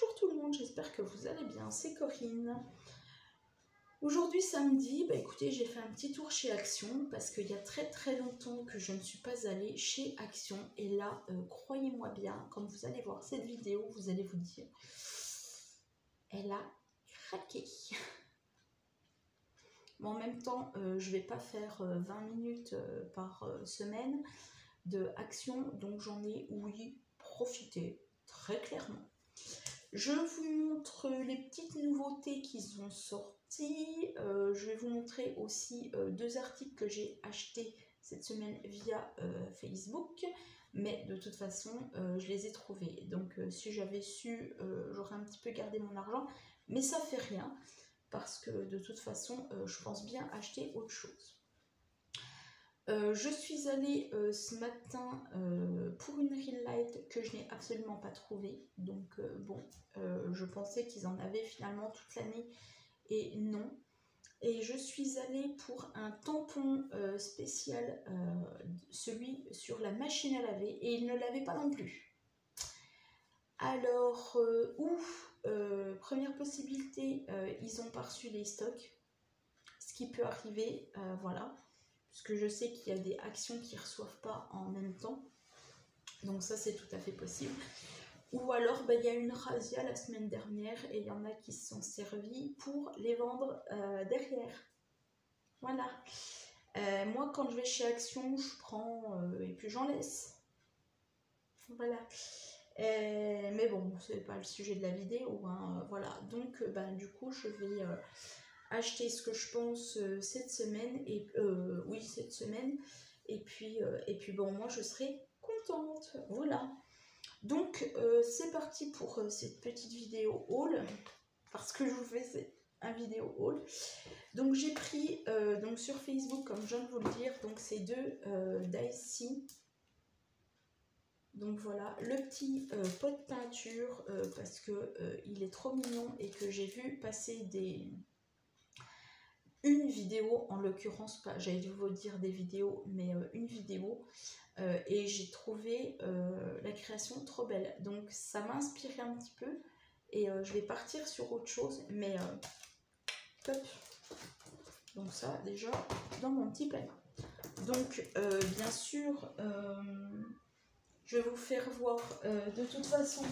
Bonjour tout le monde, j'espère que vous allez bien, c'est Corinne. Aujourd'hui samedi, écoutez, j'ai fait un petit tour chez Action parce qu'il y a très longtemps que je ne suis pas allée chez Action. Et là, croyez-moi bien, quand vous allez voir cette vidéo, vous allez vous dire, elle a craqué. Mais en même temps, je ne vais pas faire 20 minutes par semaine de Action, donc j'en ai, oui, profité, très clairement. Je vous montre les petites nouveautés qui sont sorties. Je vais vous montrer aussi deux articles que j'ai achetés cette semaine via Facebook. Mais de toute façon, je les ai trouvés. Donc si j'avais su, j'aurais un petit peu gardé mon argent. Mais ça fait rien. Parce que de toute façon, je pense bien acheter autre chose. Je suis allée ce matin pour une ring light que je n'ai absolument pas trouvée. Donc je pensais qu'ils en avaient finalement toute l'année et non. Et je suis allée pour un tampon spécial, celui sur la machine à laver, et ils ne l'avaient pas non plus. Alors, première possibilité, ils n'ont pas reçu les stocks, ce qui peut arriver, voilà. Parce que je sais qu'il y a des actions qui ne reçoivent pas en même temps. Donc ça, c'est tout à fait possible. Ou alors, il y a une razzia la semaine dernière et il y en a qui se sont servis pour les vendre derrière. Voilà. Moi, quand je vais chez Action, je prends et puis j'en laisse. Voilà. Mais bon, c'est pas le sujet de la vidéo. Hein, voilà. Donc, du coup, je vais... acheter ce que je pense cette semaine, et oui, cette semaine, et puis bon, moi je serai contente, voilà. Donc c'est parti pour cette petite vidéo haul, parce que je vous fais un vidéo haul. Donc j'ai pris donc sur Facebook, comme je viens de vous le dire, donc ces deux Daicy. Donc voilà, le petit pot de peinture, parce que il est trop mignon et que j'ai vu passer une vidéo, en l'occurrence, pas, j'allais vous dire des vidéos, mais une vidéo, et j'ai trouvé la création trop belle. Donc ça m'a inspiré un petit peu, et je vais partir sur autre chose, mais top. Donc ça, déjà, dans mon petit panier. Donc, bien sûr, je vais vous faire voir de toute façon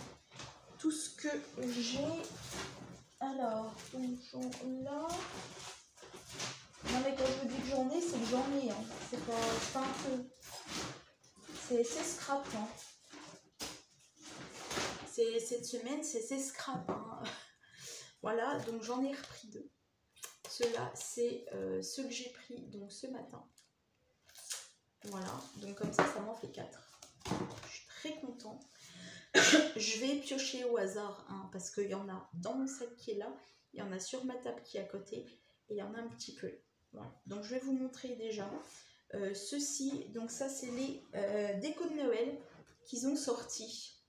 tout ce que j'ai. Alors, donc là... Non mais quand je vous dis que j'en ai, c'est que j'en ai, hein. C'est pas un peu. C'est scrap, hein. Cette semaine, c'est scrap, hein. Voilà, donc j'en ai repris deux. Ceux-là, c'est ceux que j'ai pris donc ce matin. Voilà, donc comme ça m'en fait 4. Je suis très contente. Je vais piocher au hasard, hein, parce qu'il y en a dans mon sac qui est là, il y en a sur ma table qui est à côté, et il y en a un petit peu. Voilà. Donc je vais vous montrer déjà ceci. Donc ça, c'est les décos de Noël qu'ils ont sortis.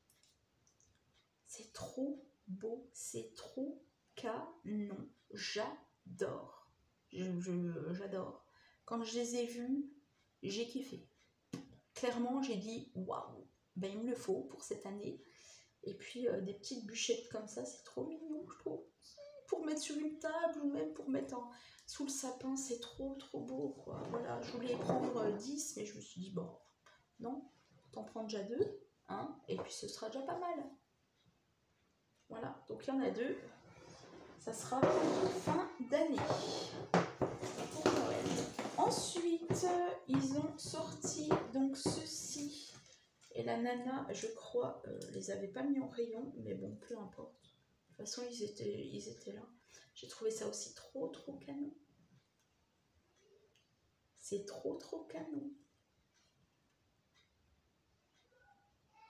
C'est trop beau, c'est trop canon. J'adore. J'adore. Quand je les ai vus, j'ai kiffé. Clairement, j'ai dit waouh, il me le faut pour cette année. Et puis des petites bûchettes comme ça, c'est trop mignon, je trouve. Pour mettre sur une table ou même pour mettre sous le sapin, c'est trop beau, quoi. Voilà, je voulais prendre 10, mais je me suis dit, bon, non, t'en prends déjà 2, hein, et puis ce sera déjà pas mal. Voilà, donc il y en a 2. Ça sera pour fin d'année. Pour Noël. Ensuite, ils ont sorti donc ceci. Et la nana, je crois, les avait pas mis en rayon, mais bon, peu importe. De toute façon, ils étaient là. J'ai trouvé ça aussi trop canon. C'est trop canon.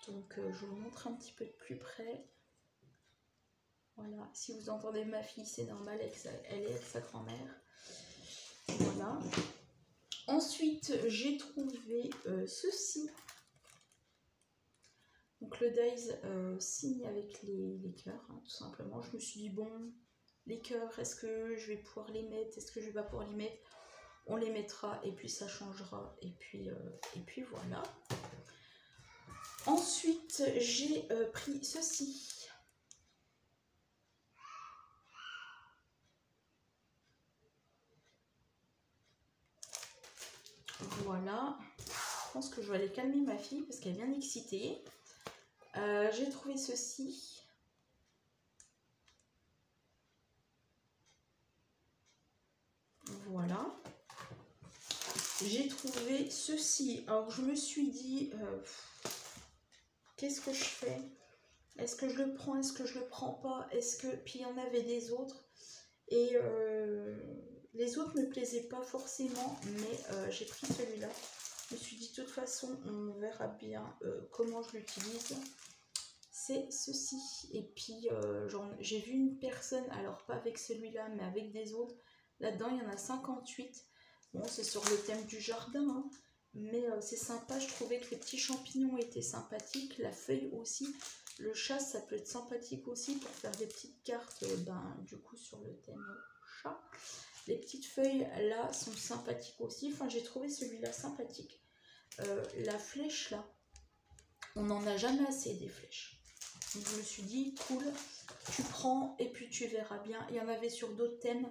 Donc, je vous montre un petit peu de plus près. Voilà, si vous entendez ma fille, c'est normal, elle est avec sa grand-mère. Voilà. Ensuite, j'ai trouvé ceci. Donc le Days signe avec les cœurs, hein, tout simplement. Je me suis dit, bon, les cœurs, est-ce que je vais pouvoir les mettre? Est-ce que je vais pas pouvoir les mettre? On les mettra et puis ça changera. Et puis voilà. Ensuite, j'ai pris ceci. Voilà. Je pense que je vais aller calmer ma fille parce qu'elle est bien excitée. J'ai trouvé ceci. Voilà. J'ai trouvé ceci. Alors je me suis dit, qu'est-ce que je fais? Est-ce que je le prends? Est-ce que je le prends pas? Est-ce que... Puis il y en avait des autres. Et les autres ne me plaisaient pas forcément. Mais j'ai pris celui-là. Je me suis dit, de toute façon, on verra bien comment je l'utilise. C'est ceci. Et puis, j'ai vu une personne, alors pas avec celui-là, mais avec des autres. Là-dedans, il y en a 58. Bon, c'est sur le thème du jardin, hein. Mais c'est sympa. Je trouvais que les petits champignons étaient sympathiques. La feuille aussi. Le chat, ça peut être sympathique aussi pour faire des petites cartes, du coup, sur le thème chat. Les petites feuilles, là, sont sympathiques aussi. Enfin, j'ai trouvé celui-là sympathique. La flèche, là, on n'en a jamais assez des flèches. Donc, je me suis dit, cool, tu prends et puis tu verras bien. Il y en avait sur d'autres thèmes.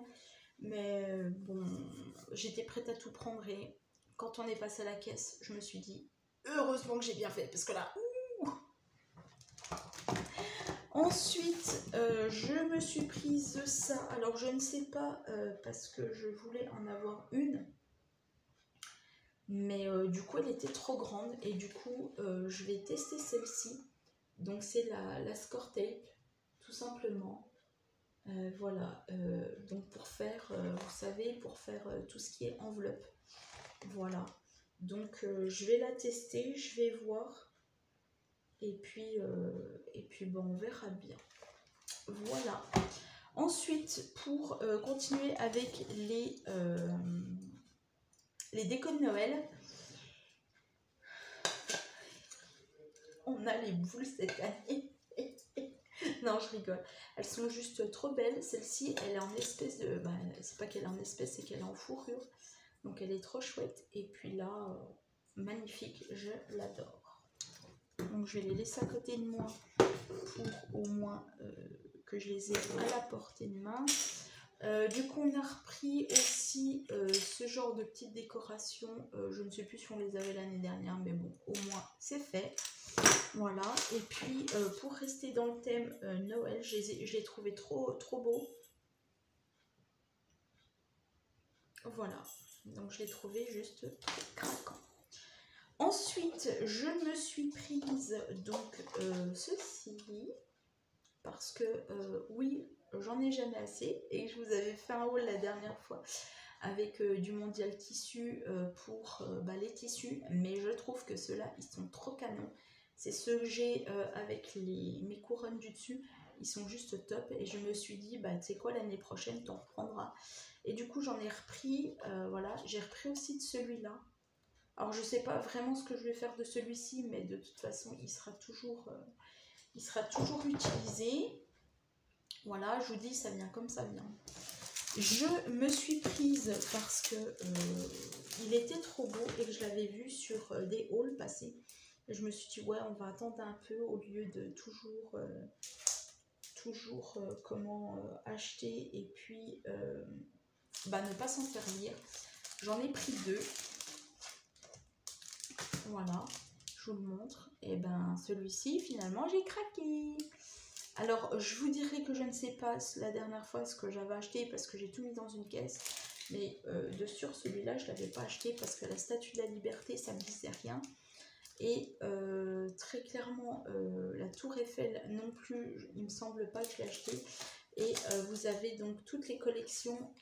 Mais bon, j'étais prête à tout prendre et quand on est passé à la caisse, je me suis dit, heureusement que j'ai bien fait, parce que là, ensuite, je me suis prise ça. Alors, je ne sais pas, parce que je voulais en avoir une, mais du coup, elle était trop grande et du coup, je vais tester celle-ci. Donc, c'est la Score Tape, tout simplement. Voilà, donc pour faire, vous savez, pour faire tout ce qui est enveloppe. Voilà, donc je vais la tester, je vais voir. Et puis bon, on verra bien. Voilà. Ensuite, pour continuer avec les décos de Noël, on a les boules cette année. Non, je rigole. Elles sont juste trop belles. Celle-ci, elle est en espèce de... c'est pas qu'elle est en espèce, c'est qu'elle est en fourrure. Donc, elle est trop chouette. Et puis là, magnifique. Je l'adore. Donc, je vais les laisser à côté de moi pour au moins que je les ai à la portée de main. Du coup, on a repris aussi ce genre de petites décorations. Je ne sais plus si on les avait l'année dernière, mais bon, au moins, c'est fait. Voilà, et puis pour rester dans le thème Noël, je les trouvais trop beaux. Voilà, donc je l'ai trouvé juste craquant. Ensuite, je me suis prise donc ceci, parce que oui, j'en ai jamais assez, et je vous avais fait un haul la dernière fois avec du mondial tissu pour les tissus, mais je trouve que ceux-là, ils sont trop canons. C'est ceux que j'ai avec mes couronnes du dessus. Ils sont juste top. Et je me suis dit, tu sais quoi, l'année prochaine, tu en reprendras. Et du coup, j'en ai repris. Voilà, j'ai repris aussi de celui-là. Alors, je sais pas vraiment ce que je vais faire de celui-ci, mais de toute façon, il sera toujours utilisé. Voilà, je vous dis, ça vient comme ça vient. Je me suis prise parce que il était trop beau et que je l'avais vu sur des hauls passer. Et je me suis dit, ouais, on va attendre un peu au lieu de toujours acheter et puis ne pas s'en servir. J'en ai pris deux. Voilà, je vous le montre. Et celui-ci, finalement, j'ai craqué. Alors, je vous dirais que je ne sais pas la dernière fois ce que j'avais acheté parce que j'ai tout mis dans une caisse. Mais de sûr, celui-là, je ne l'avais pas acheté parce que la Statue de la Liberté, ça ne me disait rien. Et très clairement, la Tour Eiffel non plus, il ne me semble pas que je l'ai acheté. Et vous avez donc toutes les collections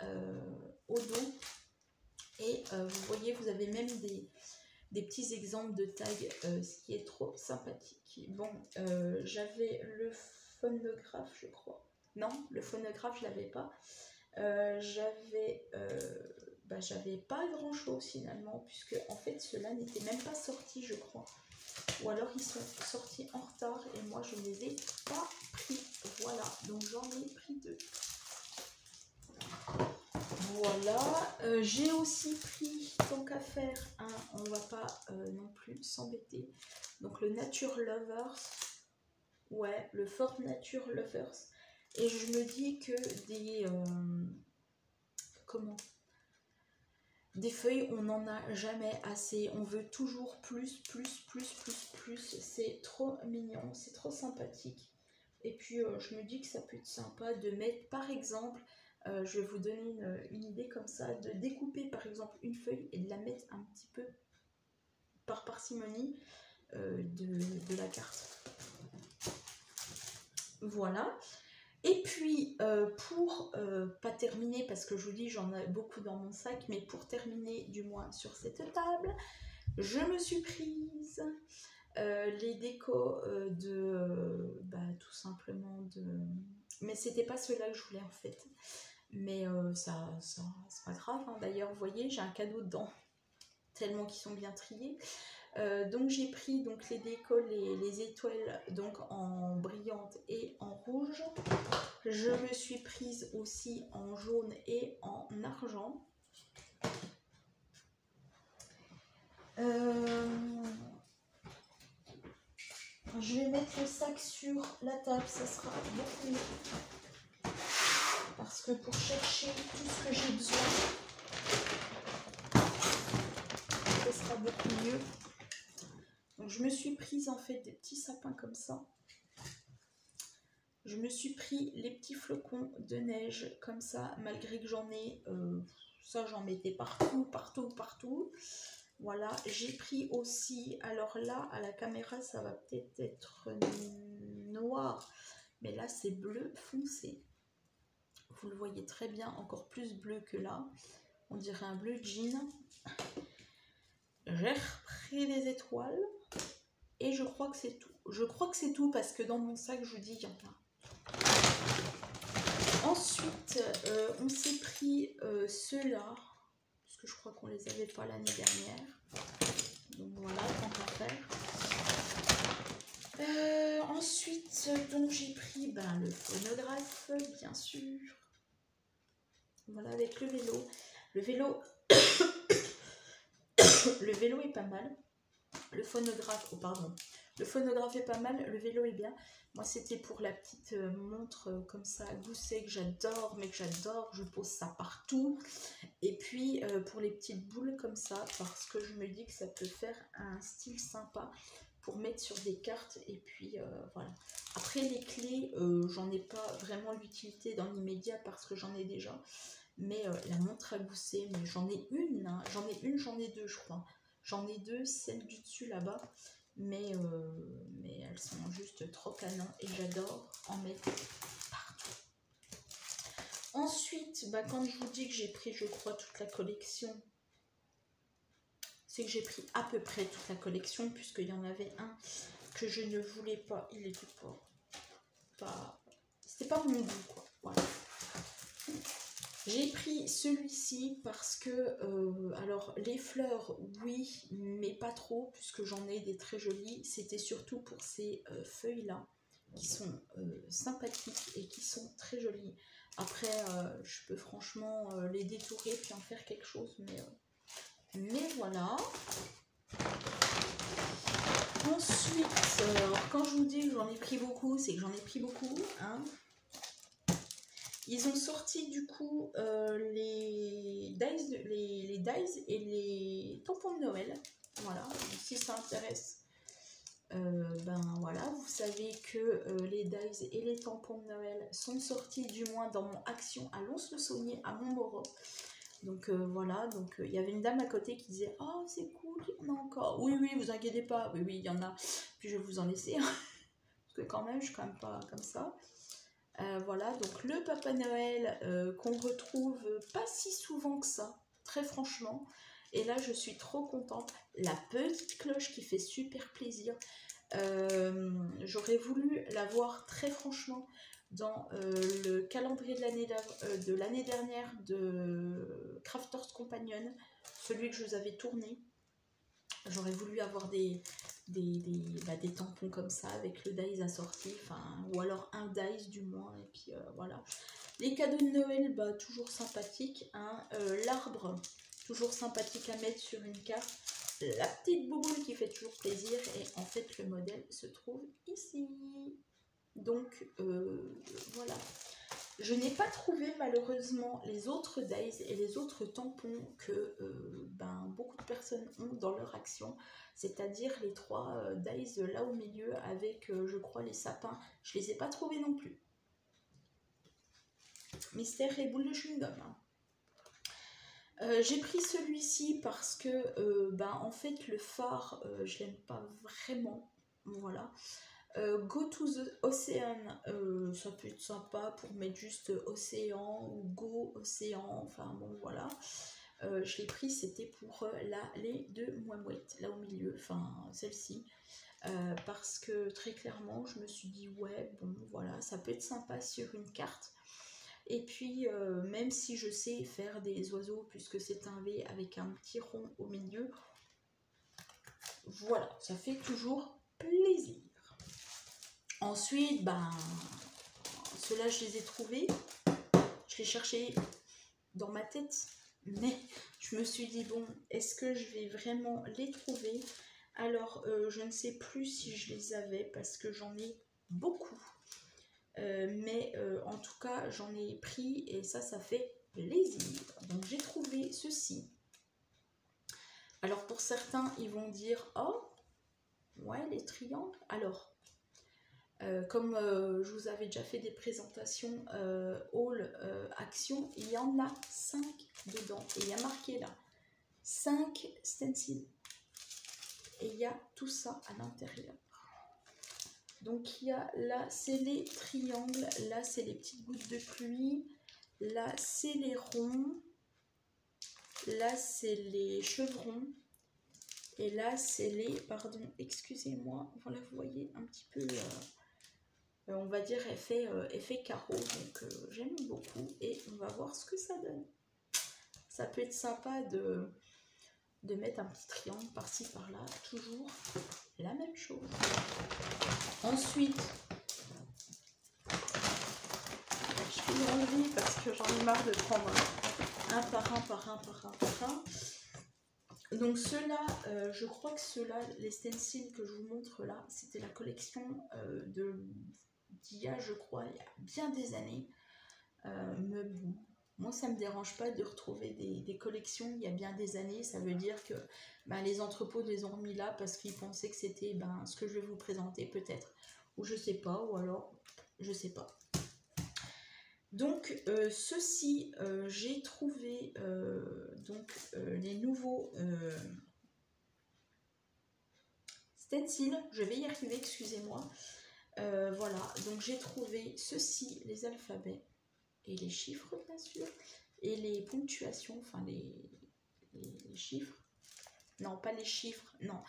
au dos. Et vous voyez, vous avez même des petits exemples de tags, ce qui est trop sympathique. Bon, j'avais le phonographe, je crois. Non, le phonographe, je l'avais pas. J'avais pas grand chose finalement, puisque en fait ceux-là n'étaient même pas sortis, je crois. Ou alors ils sont sortis en retard et moi je ne les ai pas pris. Voilà, donc j'en ai pris deux. Voilà, j'ai aussi pris, tant qu'à faire, on va pas non plus s'embêter. Donc le Nature Lovers, ouais, le Fort Nature Lovers. Et je me dis que Des feuilles, on n'en a jamais assez. On veut toujours plus. C'est trop mignon, c'est trop sympathique. Et puis, je me dis que ça peut être sympa de mettre, par exemple, je vais vous donner une idée comme ça, de découper, par exemple, une feuille et de la mettre un petit peu par parcimonie de la carte. Voilà. Et puis, pour pas terminer, parce que je vous dis, j'en ai beaucoup dans mon sac, mais pour terminer, du moins sur cette table, je me suis prise les décos tout simplement de... Mais c'était pas ceux-là que je voulais en fait. Mais ça c'est pas grave, hein. D'ailleurs, vous voyez, j'ai un cadeau dedans, tellement qu'ils sont bien triés. Donc j'ai pris donc les décos, les étoiles donc en brillante et en rouge. Je me suis prise aussi en jaune et en argent. Je vais mettre le sac sur la table, ça sera beaucoup mieux. Parce que pour chercher tout ce que j'ai besoin, ça sera beaucoup mieux. Donc je me suis prise en fait des petits sapins comme ça. Je me suis pris les petits flocons de neige comme ça, malgré que j'en ai, ça j'en mettais partout. Voilà, j'ai pris aussi, alors là à la caméra ça va peut-être être noir, mais là c'est bleu foncé. Vous le voyez très bien, encore plus bleu que là. On dirait un bleu jean. J'ai repris des étoiles et je crois que c'est tout. Je crois que c'est tout parce que dans mon sac, je vous dis, il y en a. Ensuite, on s'est pris ceux-là, parce que je crois qu'on les avait pas l'année dernière. Donc voilà, tant qu'à faire. Ensuite, donc j'ai pris le phonographe, bien sûr. Voilà, avec le vélo. Le vélo, le vélo est pas mal. Le phonographe, le phonographe est pas mal, le vélo est bien. Moi, c'était pour la petite montre comme ça, gousset, que j'adore, je pose ça partout. Et puis, pour les petites boules comme ça, parce que je me dis que ça peut faire un style sympa pour mettre sur des cartes. Et puis, voilà. Après, les clés, j'en ai pas vraiment l'utilité dans l'immédiat parce que j'en ai déjà. Mais la montre à gousset, mais j'en ai une, hein. J'en ai deux, je crois. J'en ai deux, celle du dessus là-bas, mais elles sont juste trop canon et j'adore en mettre partout. Ensuite, quand je vous dis que j'ai pris, je crois, toute la collection, c'est que j'ai pris à peu près toute la collection, puisqu'il y en avait un que je ne voulais pas, il était pas c'était pas mon goût, quoi, voilà. J'ai pris celui-ci parce que, alors les fleurs, oui, mais pas trop, puisque j'en ai des très jolies. C'était surtout pour ces feuilles-là, qui sont sympathiques et qui sont très jolies. Après, je peux franchement les détourer puis en faire quelque chose, mais voilà. Ensuite, quand je vous dis que j'en ai pris beaucoup, c'est que j'en ai pris beaucoup, hein. Ils ont sorti du coup les dies et les tampons de Noël. Voilà, donc, si ça intéresse, voilà, vous savez que les dies et les tampons de Noël sont sortis du moins dans mon action à Lons-le-Saunier à Montmoreau. Donc voilà, donc il y avait une dame à côté qui disait « Oh, c'est cool, il y en a encore. » Oui, vous inquiétez pas, oui, il y en a. Puis je vais vous en laisser, hein, parce que quand même, je suis quand même pas comme ça. Voilà, donc le Papa Noël qu'on retrouve pas si souvent que ça, très franchement. Et là, je suis trop contente. La petite cloche qui fait super plaisir. J'aurais voulu la voir très franchement dans le calendrier de l'année dernière de Crafters Companion, celui que je vous avais tourné. J'aurais voulu avoir des tampons comme ça avec le dies assorti, ou alors un dies du moins, et puis voilà. Les cadeaux de Noël, toujours sympathiques, hein. L'arbre, toujours sympathique à mettre sur une carte. La petite bouboule qui fait toujours plaisir, et en fait le modèle se trouve ici. Donc voilà. Je n'ai pas trouvé malheureusement les autres dies et les autres tampons que beaucoup de personnes ont dans leur action, c'est-à-dire les 3 dies là au milieu avec je crois les sapins. Je les ai pas trouvés non plus. Mystère et boule de chewing-gum. J'ai pris celui-ci parce que en fait le phare je l'aime pas vraiment, voilà. Go to the Ocean, ça peut être sympa pour mettre juste océan ou go océan, enfin bon voilà. Je l'ai pris, c'était pour la lait de Mouamouette, là au milieu, enfin celle-ci. Parce que très clairement, je me suis dit, ouais, bon voilà, ça peut être sympa sur une carte. Et puis, même si je sais faire des oiseaux, puisque c'est un V avec un petit rond au milieu, voilà, ça fait toujours plaisir. Ensuite, ceux-là, je les ai trouvés. Je les cherchais dans ma tête, mais je me suis dit, bon, est-ce que je vais vraiment les trouver? Alors, je ne sais plus si je les avais, parce que j'en ai beaucoup. Mais en tout cas, j'en ai pris, et ça fait plaisir. Donc, j'ai trouvé ceci. Alors, pour certains, ils vont dire, oh, ouais, les triangles. Alors, comme je vous avais déjà fait des présentations haul action, il y en a 5 dedans et il y a marqué là 5 stencils et il y a tout ça à l'intérieur. Donc il y a là c'est les triangles, là c'est les petites gouttes de pluie, là c'est les ronds, là c'est les chevrons et là c'est les, pardon, excusez-moi, voilà vous voyez un petit peu on va dire effet carreau, donc j'aime beaucoup et on va voir ce que ça donne. Ça peut être sympa de mettre un petit triangle par-ci par-là, toujours la même chose. Ensuite, je vais l'enlever parce que j'en ai marre de prendre un par un. Donc ceux-là, je crois que ceux-là, les stencils que je vous montre là, c'était la collection d'il y a, je crois, il y a bien des années. Mais bon, moi ça me dérange pas de retrouver des collections il y a bien des années. Ça veut dire que les entrepôts les ont remis là parce qu'ils pensaient que c'était ce que je vais vous présenter peut-être, ou je sais pas, ou alors je sais pas. Donc ceci, j'ai trouvé les nouveaux stencils, je vais y arriver, excusez-moi. Voilà, donc j'ai trouvé ceci, les alphabets et les chiffres bien sûr, et les ponctuations, enfin les chiffres, non pas les chiffres, non,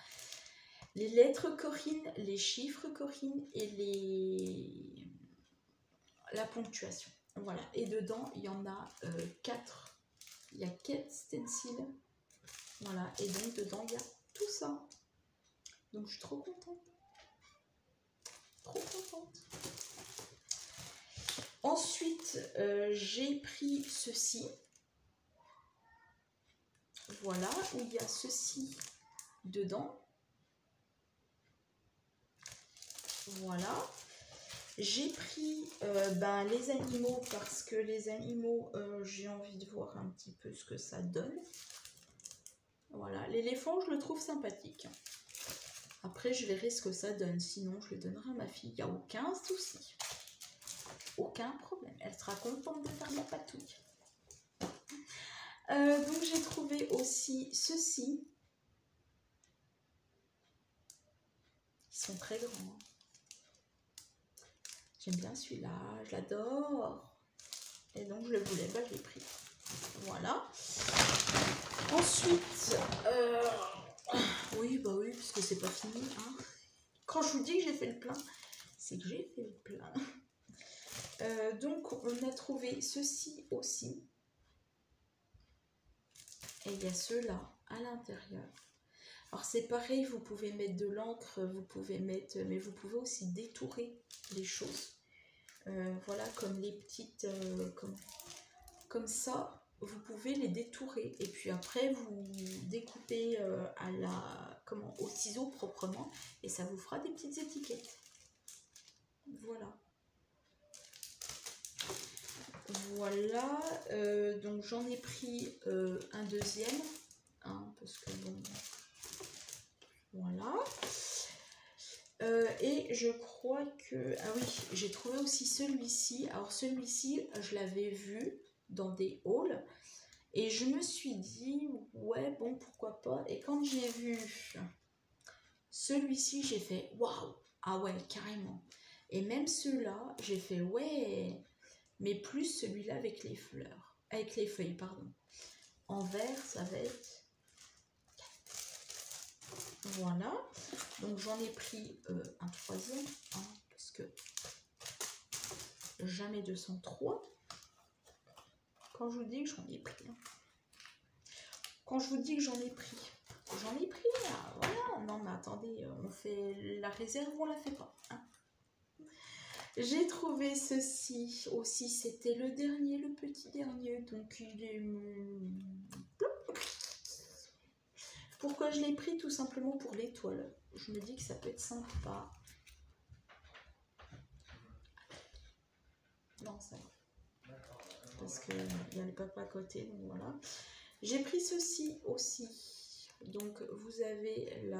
les lettres Corinne, les chiffres Corinne et la ponctuation, voilà. Et dedans il y en a 4, il y a 4 stencils, voilà, et donc dedans il y a tout ça, donc je suis trop contente, trop contente. Ensuite, j'ai pris ceci. Voilà, où il y a ceci dedans. Voilà. J'ai pris les animaux parce que les animaux, j'ai envie de voir un petit peu ce que ça donne. Voilà, l'éléphant, je le trouve sympathique. Après, je verrai ce que ça donne. Sinon, je le donnerai à ma fille. Il n'y a aucun souci. Aucun problème. Elle sera contente de faire ma patouille. Donc j'ai trouvé aussi ceci. Ils sont très grands. Hein. J'aime bien celui-là, je l'adore. Et donc je le voulais, je l'ai pris. Voilà. Ensuite, oui, parce que c'est pas fini. Hein. Quand je vous dis que j'ai fait le plein, c'est que j'ai fait le plein. Donc on a trouvé ceci aussi. Et il y a ceux-là à l'intérieur. Alors c'est pareil, vous pouvez mettre de l'encre, vous pouvez mettre, mais vous pouvez aussi détourer les choses. Voilà, comme les petites, comme ça, vous pouvez les détourer. Et puis après, vous découpez au ciseau proprement, et ça vous fera des petites étiquettes. Voilà. Voilà, donc j'en ai pris un deuxième, hein, parce que bon, voilà. Et je crois que, ah oui, j'ai trouvé aussi celui-ci. Alors celui-ci, je l'avais vu dans des hauls, et je me suis dit, ouais, bon, pourquoi pas. Et quand j'ai vu celui-ci, j'ai fait, waouh, ah ouais, carrément. Et même ceux-là, j'ai fait, ouais, mais plus celui-là avec les fleurs, avec les feuilles, pardon. En vert, ça va être... Voilà. Donc j'en ai pris un troisième, hein, parce que jamais 203. Quand je vous dis que j'en ai pris, hein. Quand je vous dis que j'en ai pris, là, voilà. Non mais attendez, on fait la réserve ou on la fait pas, hein. J'ai trouvé ceci aussi, c'était le dernier, le petit dernier, donc il est... Pourquoi je l'ai pris? Tout simplement pour l'étoile. Je me dis que ça peut être sympa. Non, ça va. Parce qu'il y a le papa à côté, donc voilà. J'ai pris ceci aussi. Donc vous avez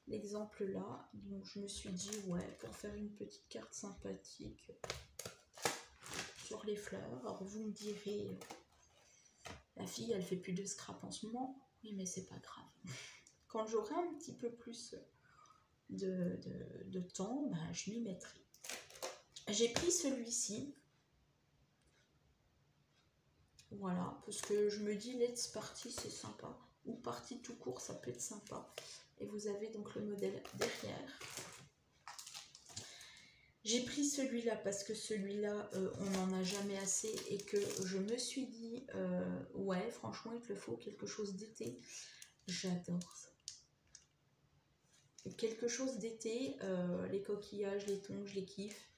l'exemple là. Donc je me suis dit, ouais, pour faire une petite carte sympathique sur les fleurs. Alors vous me direz, la fille, elle fait plus de scrap en ce moment. Oui, mais c'est pas grave. Quand j'aurai un petit peu plus de temps, ben, je m'y mettrai. J'ai pris celui-ci. Voilà, parce que je me dis let's party, c'est sympa. Ou party tout court, ça peut être sympa. Et vous avez donc le modèle derrière. J'ai pris celui-là parce que celui-là, on n'en a jamais assez. Et que je me suis dit, ouais, franchement, il te le faut quelque chose d'été. J'adore ça. Quelque chose d'été, les coquillages, les thons, je les kiffe.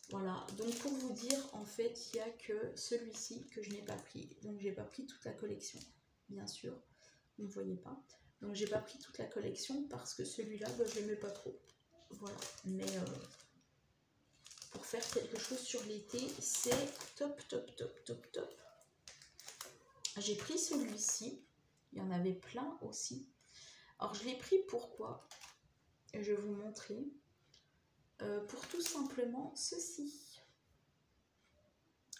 Voilà, donc pour vous dire, en fait, il n'y a que celui-ci que je n'ai pas pris. Donc j'ai pas pris toute la collection, bien sûr, vous ne voyez pas. Donc j'ai pas pris toute la collection parce que celui-là, bah, je l'aimais pas trop. Voilà, mais pour faire quelque chose sur l'été, c'est top, top, top, top, top. J'ai pris celui-ci, il y en avait plein aussi. Alors je l'ai pris pourquoi? Je vais vous montrer. Pour tout simplement ceci.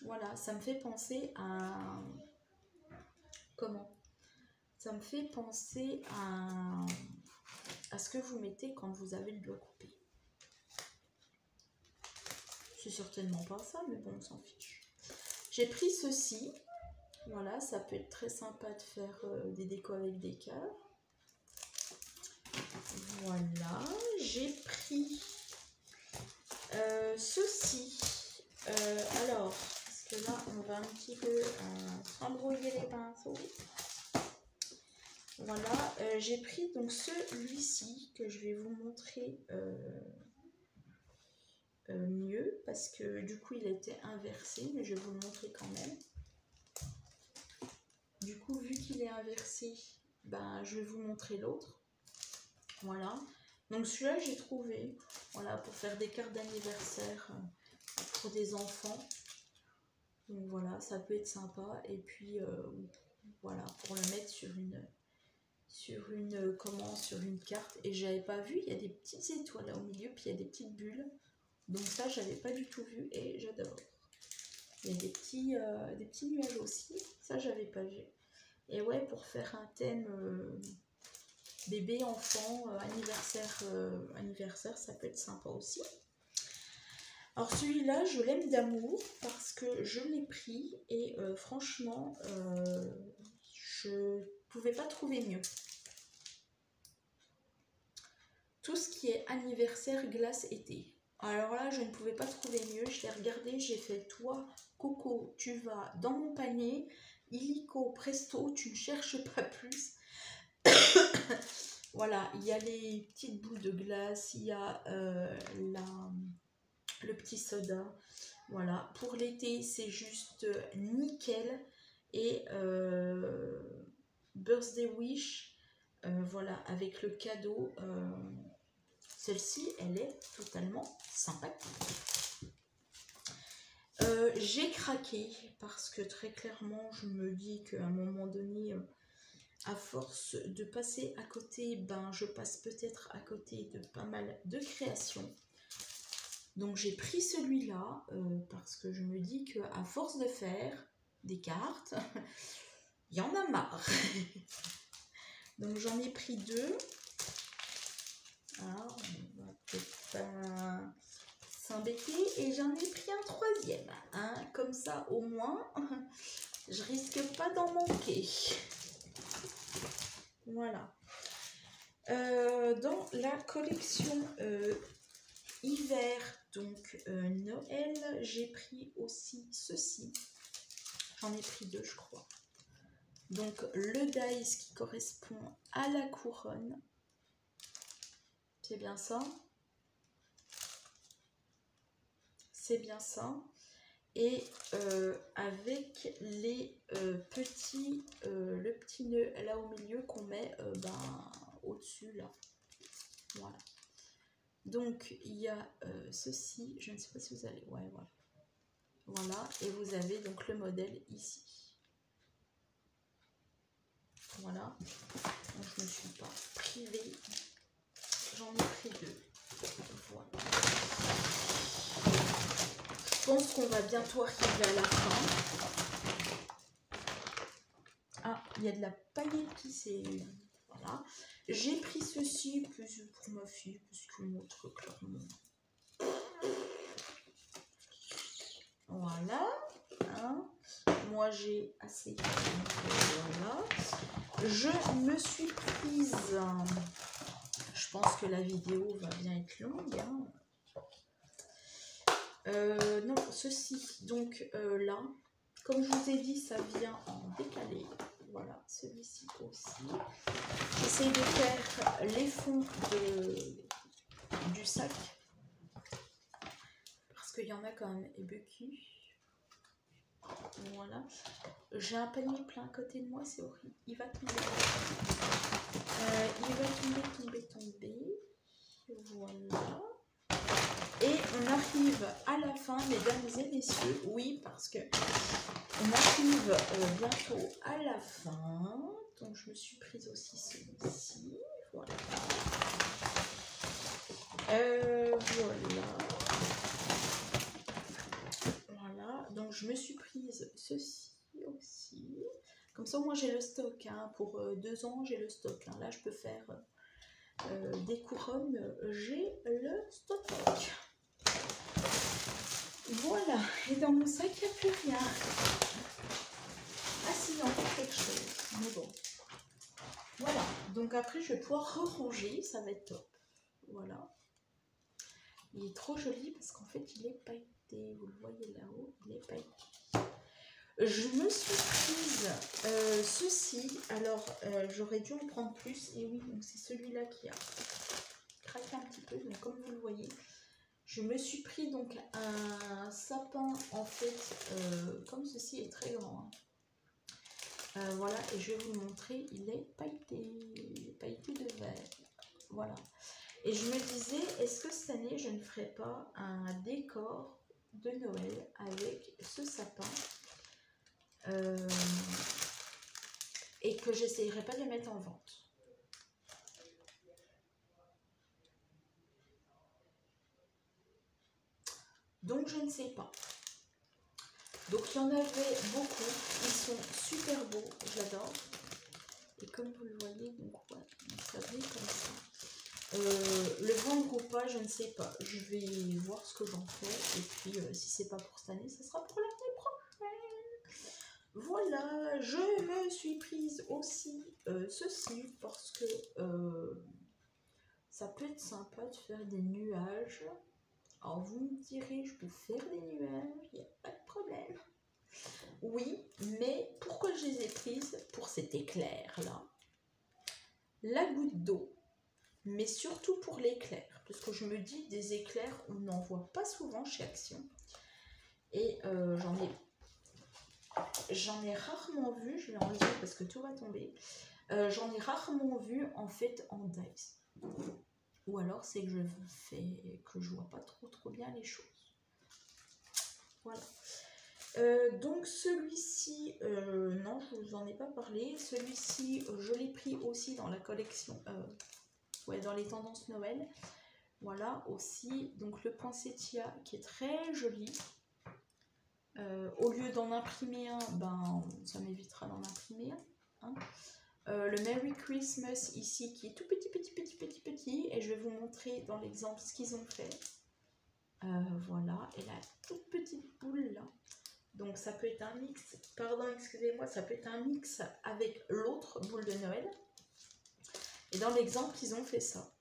Voilà, ça me fait penser à... Comment? Ça me fait penser à ce que vous mettez quand vous avez le doigt coupé. C'est certainement pas ça, mais bon, on s'en fiche. J'ai pris ceci. Voilà, ça peut être très sympa de faire des décos avec des cœurs. Voilà, j'ai pris ceci. Alors, parce que là, on va un petit peu s'embrouiller les pinceaux. Voilà, j'ai pris donc celui-ci que je vais vous montrer mieux parce que du coup il a été inversé, mais je vais vous le montrer quand même. Du coup, vu qu'il est inversé, ben, je vais vous montrer l'autre. Voilà, donc celui-là j'ai trouvé, voilà, pour faire des cartes d'anniversaire pour des enfants. Donc voilà, ça peut être sympa. Et puis voilà, pour le mettre sur une carte. Et j'avais pas vu, il y a des petites étoiles là au milieu, puis il y a des petites bulles. Donc ça, j'avais pas du tout vu et j'adore. Il y a des petits nuages aussi, ça j'avais pas vu. Et ouais, pour faire un thème bébé, enfant, anniversaire, ça peut être sympa aussi. Alors celui-là, je l'aime d'amour parce que je l'ai pris et franchement, je pouvais pas trouver mieux. Tout ce qui est anniversaire, glace, été. Alors là, je ne pouvais pas trouver mieux. Je l'ai regardé, j'ai fait, toi, Coco, tu vas dans mon panier. Illico, presto, tu ne cherches pas plus. Voilà, il y a les petites boules de glace, il y a le petit soda. Voilà, pour l'été, c'est juste nickel. Et Birthday Wish, voilà, avec le cadeau. Celle-ci, elle est totalement sympathique. j'ai craqué parce que très clairement, je me dis qu'à un moment donné, à force de passer à côté, ben je passe peut-être à côté de pas mal de créations. Donc j'ai pris celui-là parce que je me dis qu'à force de faire des cartes, il y en a marre. Donc j'en ai pris 2. Alors, on va peut-être pas s'embêter. Et j'en ai pris un 3e. Hein, comme ça, au moins, je risque pas d'en manquer. Voilà. Dans la collection hiver, donc Noël, j'ai pris aussi ceci. J'en ai pris 2, je crois. Donc le dice qui correspond à la couronne. C'est bien ça. C'est bien ça. Et avec les petits, le petit nœud là au milieu qu'on met au-dessus là. Voilà. Donc il y a ceci, je ne sais pas si vous allez, ouais voilà. Voilà, et vous avez donc le modèle ici. Voilà. Donc je ne me suis pas privée. J'en ai pris 2. Voilà. Je pense qu'on va bientôt arriver à la fin. Ah, il y a de la paillette qui s'est... Voilà. J'ai pris ceci plus pour ma fille, parce que l'autre, clairement. Voilà. Hein. Moi, j'ai assez. Voilà. Je me suis prise... Je pense que la vidéo va bien être longue. Hein. Non, ceci. Donc là, comme je vous ai dit, ça vient en décalé. Voilà, celui-ci aussi. J'essaye de faire les fonds du sac. Parce qu'il y en a quand même beaucoup. Voilà. J'ai un panier plein à côté de moi, c'est horrible. Il va tomber. Il va tomber. Voilà. Et on arrive à la fin, mesdames et messieurs. Oui, parce que on arrive bientôt à la fin. Donc je me suis prise aussi celui-ci. Voilà. Voilà. Donc je me suis prise ceci aussi. Comme ça, moi j'ai le stock. Hein. Pour 2 ans, j'ai le stock. Hein. Là, je peux faire des couronnes. J'ai le stock. Voilà, et dans mon sac, il n'y a plus rien. Ah si, il y a encore quelque chose, mais bon. Voilà, donc après, je vais pouvoir ranger, ça va être top. Voilà. Il est trop joli parce qu'en fait, il est pailleté. Vous le voyez là-haut, il est pailleté. Je me suis prise ceci. Alors, j'aurais dû en prendre plus. Et oui, donc c'est celui-là qui a craqué un petit peu. Donc, comme vous le voyez, je me suis pris donc un sapin en fait, comme ceci est très grand. Hein. Voilà, et je vais vous le montrer, il est pailleté de vert. Voilà. Et je me disais, est-ce que cette année je ne ferais pas un décor de Noël avec ce sapin et que j'essayerais pas de le mettre en vente. Donc je ne sais pas. Donc il y en avait beaucoup, ils sont super beaux, j'adore. Et comme vous le voyez, donc ouais, ça brille comme ça. Le vendre ou pas, je ne sais pas. Je vais voir ce que j'en fais. Et puis si c'est pas pour cette année, ça sera pour l'année prochaine. Voilà, je me suis prise aussi ceci parce que ça peut être sympa de faire des nuages. Alors vous me direz, je peux faire des nuages, il n'y a pas de problème. Oui, mais pourquoi je les ai prises? Pour cet éclair là. La goutte d'eau, mais surtout pour l'éclair. Parce que je me dis, des éclairs, on n'en voit pas souvent chez Action. Et j'en ai rarement vu, je vais enlever parce que tout va tomber. J'en ai rarement vu en fait en dice. Ou alors c'est que je vois pas trop bien les choses. Voilà. Donc celui-ci, non, je vous en ai pas parlé. Celui-ci, je l'ai pris aussi dans la collection, ouais, dans les tendances Noël. Voilà, aussi, donc le poinsettia qui est très joli. Au lieu d'en imprimer un, ben, ça m'évitera d'en imprimer un. Hein. Le Merry Christmas ici qui est tout petit, et je vais vous montrer dans l'exemple ce qu'ils ont fait. Voilà, et la toute petite boule là. Donc ça peut être un mix, pardon, excusez-moi, ça peut être un mix avec l'autre boule de Noël. Et dans l'exemple, ils ont fait ça.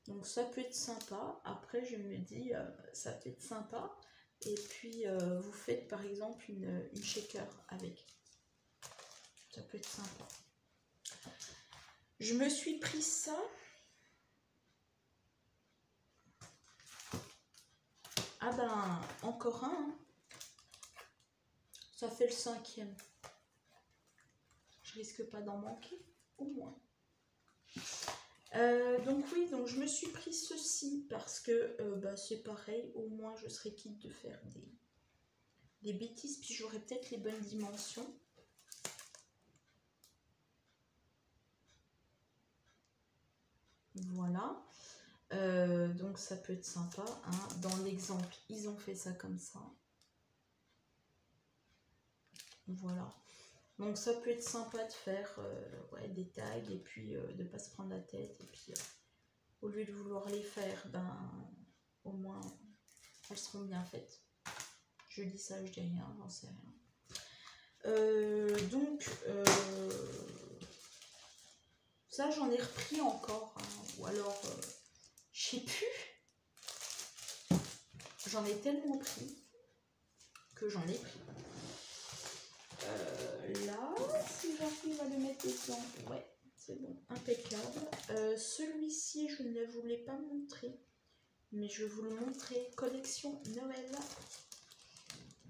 Donc ça peut être sympa. Après, je me dis, ça peut être sympa. Et puis, vous faites par exemple une shaker avec. Ça peut être sympa. Je me suis pris ça. Ah ben, encore un. Hein. Ça fait le 5e. Je risque pas d'en manquer, au moins. Donc oui, donc je me suis pris ceci parce que bah, c'est pareil, au moins je serai quitte de faire des bêtises, puis j'aurai peut-être les bonnes dimensions. Voilà. Donc ça peut être sympa. Hein. Dans l'exemple, ils ont fait ça comme ça. Voilà. Donc ça peut être sympa de faire ouais, des tags et puis de ne pas se prendre la tête. Et puis au lieu de vouloir les faire, ben au moins elles seront bien faites. Je dis ça, je dis rien, j'en sais rien. Donc ça j'en ai repris encore. Hein, ou alors je sais plus. J'en ai tellement pris que j'en ai pris. Là, si j'arrive à le mettre dedans, ouais, c'est bon, impeccable. Celui-ci, je ne vous l'ai pas montré, mais je vais vous le montrer. Collection Noël.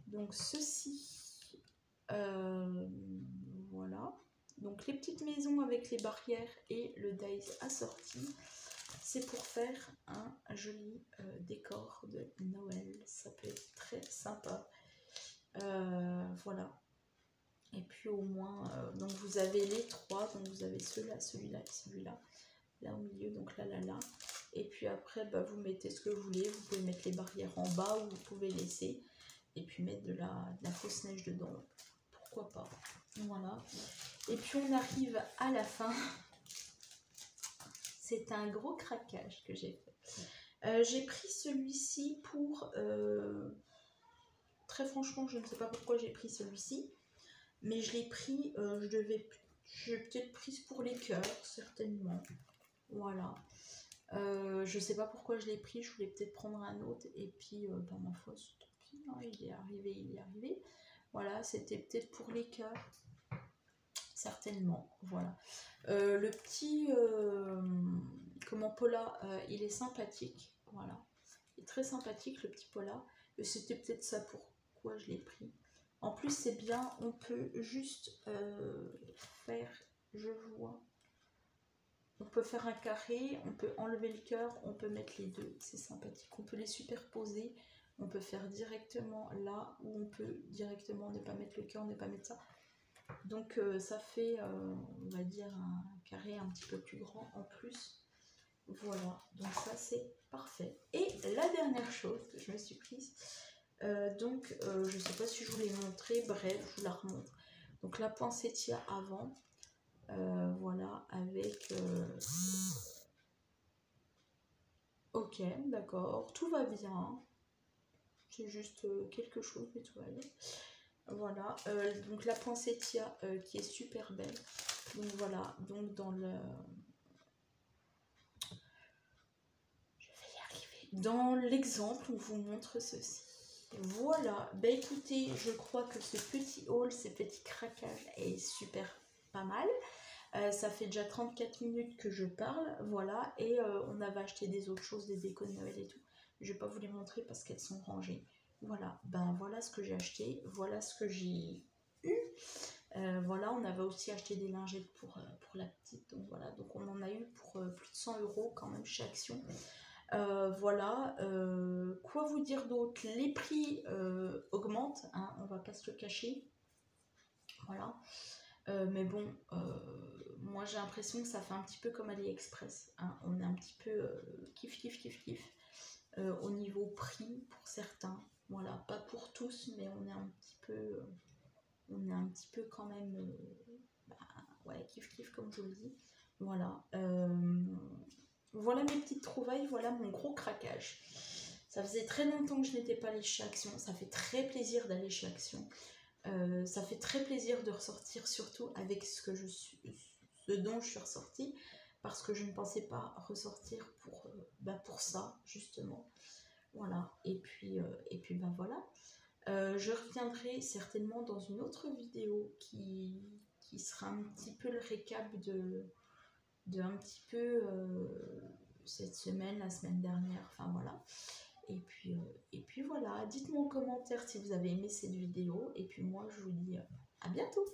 Donc ceci, voilà. Donc les petites maisons avec les barrières et le dice assorti. C'est pour faire un joli décor de Noël. Ça peut être très sympa. Voilà. Et puis au moins, donc vous avez les trois, donc vous avez celui-là, celui-là et celui-là, là au milieu, donc là, là, là. Et puis après, bah, vous mettez ce que vous voulez, vous pouvez mettre les barrières en bas ou vous pouvez laisser. Et puis mettre de la fausse neige dedans, pourquoi pas. Voilà. Et puis on arrive à la fin. C'est un gros craquage que j'ai fait. J'ai pris celui-ci pour... très franchement, je ne sais pas pourquoi j'ai pris celui-ci. Mais je l'ai pris, je l'ai peut-être prise pour les cœurs, certainement. Voilà. Je sais pas pourquoi je l'ai pris, je voulais peut-être prendre un autre. Et puis, ben, ma foi, tant pis, hein, il est arrivé, il est arrivé. Voilà, c'était peut-être pour les cœurs. Certainement, voilà. Le petit, comment, Paula, il est sympathique. Voilà. Il est très sympathique, le petit Paula. Et c'était peut-être ça pourquoi je l'ai pris. En plus, c'est bien, on peut juste faire, je vois, on peut faire un carré, on peut enlever le cœur, on peut mettre les deux, c'est sympathique. On peut les superposer, on peut faire directement là, ou on peut directement ne pas mettre le cœur, ne pas mettre ça. Donc ça fait, on va dire, un carré un petit peu plus grand en plus. Voilà, donc ça c'est parfait. Et la dernière chose que je me suis prise... donc, je ne sais pas si je vous l'ai montré, bref, je vous la remontre. Donc, la poinsettia avant, voilà, avec... ok, d'accord, tout va bien. C'est juste quelque chose, mais tout va bien. Voilà, donc la poinsettia qui est super belle. Donc, voilà, donc dans le... Je vais y arriver. Dans l'exemple, on vous montre ceci. Voilà, bah écoutez, je crois que ce petit haul, ce petit craquage est super pas mal. Ça fait déjà 34 minutes que je parle, voilà, et on avait acheté des autres choses, des décos de Noël et tout. Je vais pas vous les montrer parce qu'elles sont rangées. Voilà, ben voilà ce que j'ai acheté, voilà ce que j'ai eu. Voilà, on avait aussi acheté des lingettes pour la petite, donc voilà, donc on en a eu pour plus de 100 € quand même chez Action. Voilà, quoi vous dire d'autre? Les prix augmentent, hein, on va pas se le cacher. Voilà. Mais bon, moi j'ai l'impression que ça fait un petit peu comme AliExpress. Hein. On est un petit peu kiff. Au niveau prix pour certains. Voilà, pas pour tous, mais on est un petit peu quand même, ouais, kiff comme je vous le dis. Voilà. Voilà mes petites trouvailles, voilà mon gros craquage. Ça faisait très longtemps que je n'étais pas allée chez Action. Ça fait très plaisir d'aller chez Action. Ça fait très plaisir de ressortir, surtout avec ce dont je suis ressortie, parce que je ne pensais pas ressortir pour ça, justement. Voilà, et puis ben voilà. Je reviendrai certainement dans une autre vidéo qui sera un petit peu le récap de un petit peu cette semaine, la semaine dernière, enfin voilà. Et puis voilà, dites-moi en commentaire si vous avez aimé cette vidéo, et puis moi je vous dis à bientôt.